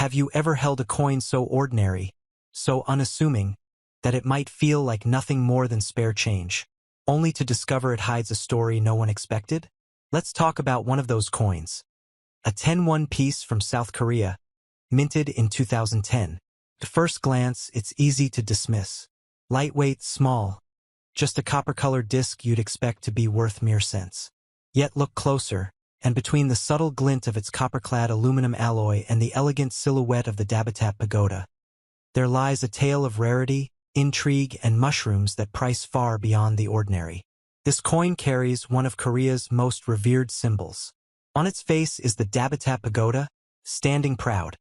Have you ever held a coin so ordinary, so unassuming, that it might feel like nothing more than spare change, only to discover it hides a story no one expected? Let's talk about one of those coins. A 10-won piece from South Korea, minted in 2010. At first glance, it's easy to dismiss. Lightweight, small, just a copper-colored disc you'd expect to be worth mere cents. Yet look closer, and between the subtle glint of its copper-clad aluminum alloy and the elegant silhouette of the Dabotap Pagoda, there lies a tale of rarity, intrigue, and mushrooms that price far beyond the ordinary. This coin carries one of Korea's most revered symbols. On its face is the Dabotap Pagoda, standing proud,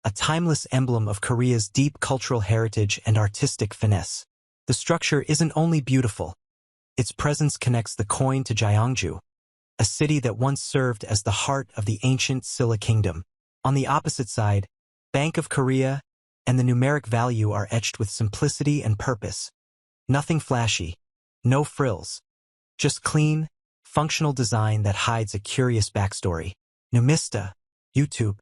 a timeless emblem of Korea's deep cultural heritage and artistic finesse. The structure isn't only beautiful, its presence connects the coin to Gyeongju, a city that once served as the heart of the ancient Silla kingdom. On the opposite side, Bank of Korea and the numeric value are etched with simplicity and purpose. Nothing flashy, no frills, just clean, functional design that hides a curious backstory. Numismatist, YouTube.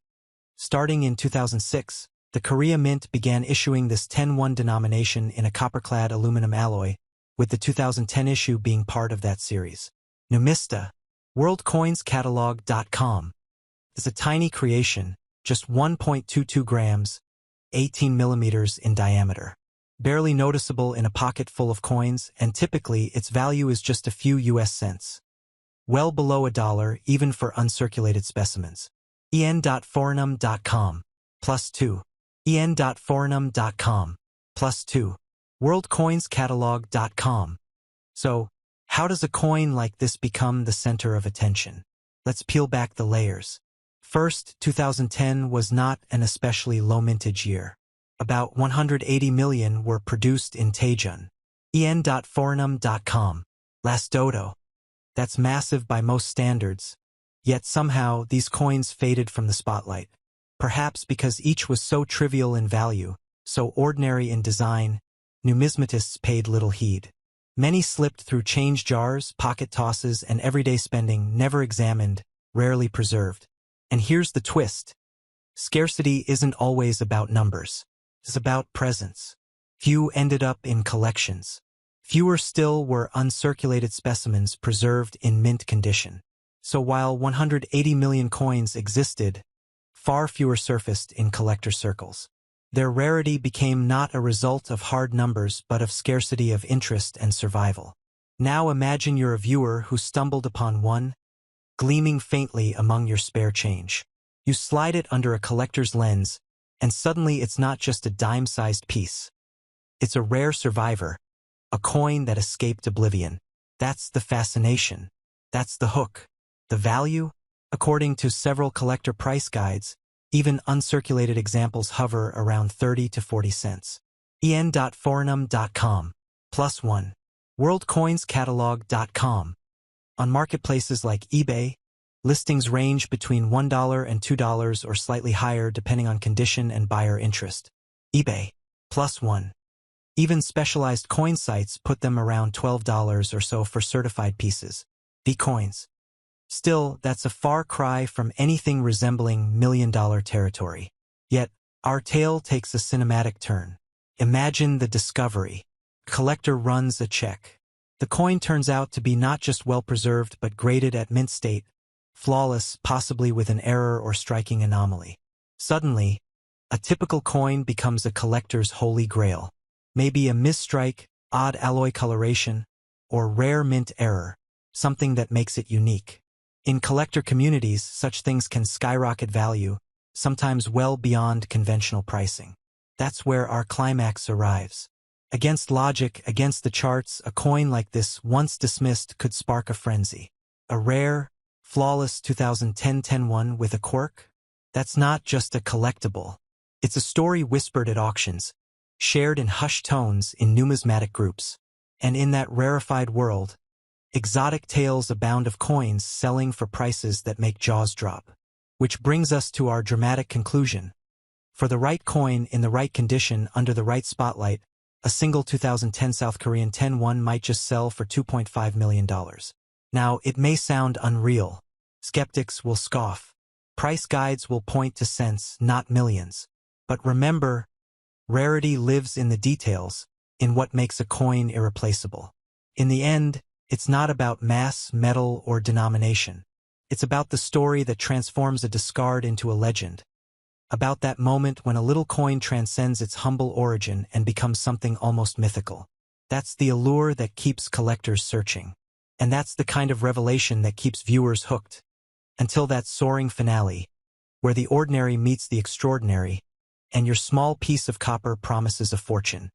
Starting in 2006, the Korea Mint began issuing this 10-won denomination in a copper-clad aluminum alloy, with the 2010 issue being part of that series. Numismatist, worldcoinscatalog.com, is a tiny creation, just 1.22 grams, 18 millimeters in diameter. Barely noticeable in a pocket full of coins, and typically its value is just a few US cents. Well below $1 even for uncirculated specimens. en.forenum.com, +2. en.forenum.com, +2. worldcoinscatalog.com. So, how does a coin like this become the center of attention? Let's peel back the layers. First, 2010 was not an especially low mintage year. About 180 million were produced in Taejun. en.forenum.com. Last dodo. That's massive by most standards. Yet somehow these coins faded from the spotlight. Perhaps because each was so trivial in value, so ordinary in design, numismatists paid little heed. Many slipped through change jars, pocket tosses, and everyday spending, never examined, rarely preserved. And here's the twist. Scarcity isn't always about numbers. It's about presence. Few ended up in collections. Fewer still were uncirculated specimens preserved in mint condition. So while 180 million coins existed, far fewer surfaced in collector circles. Their rarity became not a result of hard numbers but of scarcity of interest and survival. Now imagine you're a viewer who stumbled upon one, gleaming faintly among your spare change. You slide it under a collector's lens, and suddenly it's not just a dime-sized piece. It's a rare survivor, a coin that escaped oblivion. That's the fascination. That's the hook. The value? According to several collector price guides, even uncirculated examples hover around 30 to 40 cents. en.forenum.com, +1. worldcoinscatalog.com. On marketplaces like eBay, listings range between $1 and $2 or slightly higher depending on condition and buyer interest. eBay, +1. Even specialized coin sites put them around $12 or so for certified pieces. vCoins. Still, that's a far cry from anything resembling million-dollar territory. Yet, our tale takes a cinematic turn. Imagine the discovery. Collector runs a check. The coin turns out to be not just well-preserved but graded at mint state, flawless, possibly with an error or striking anomaly. Suddenly, a typical coin becomes a collector's holy grail. Maybe a misstrike, odd alloy coloration, or rare mint error, something that makes it unique. In collector communities, such things can skyrocket value, sometimes well beyond conventional pricing. That's where our climax arrives. Against logic, against the charts, a coin like this, once dismissed, could spark a frenzy. A rare, flawless 2010 10-1 with a quirk? That's not just a collectible. It's a story whispered at auctions, shared in hushed tones in numismatic groups. And in that rarefied world, exotic tales abound of coins selling for prices that make jaws drop. Which brings us to our dramatic conclusion. For the right coin in the right condition under the right spotlight, a single 2010 South Korean 10-1 might just sell for $2.5 million. Now, it may sound unreal. Skeptics will scoff. Price guides will point to cents, not millions. But remember, rarity lives in the details, in what makes a coin irreplaceable. In the end, it's not about mass, metal, or denomination. It's about the story that transforms a discard into a legend. About that moment when a little coin transcends its humble origin and becomes something almost mythical. That's the allure that keeps collectors searching. And that's the kind of revelation that keeps viewers hooked. Until that soaring finale, where the ordinary meets the extraordinary, and your small piece of copper promises a fortune.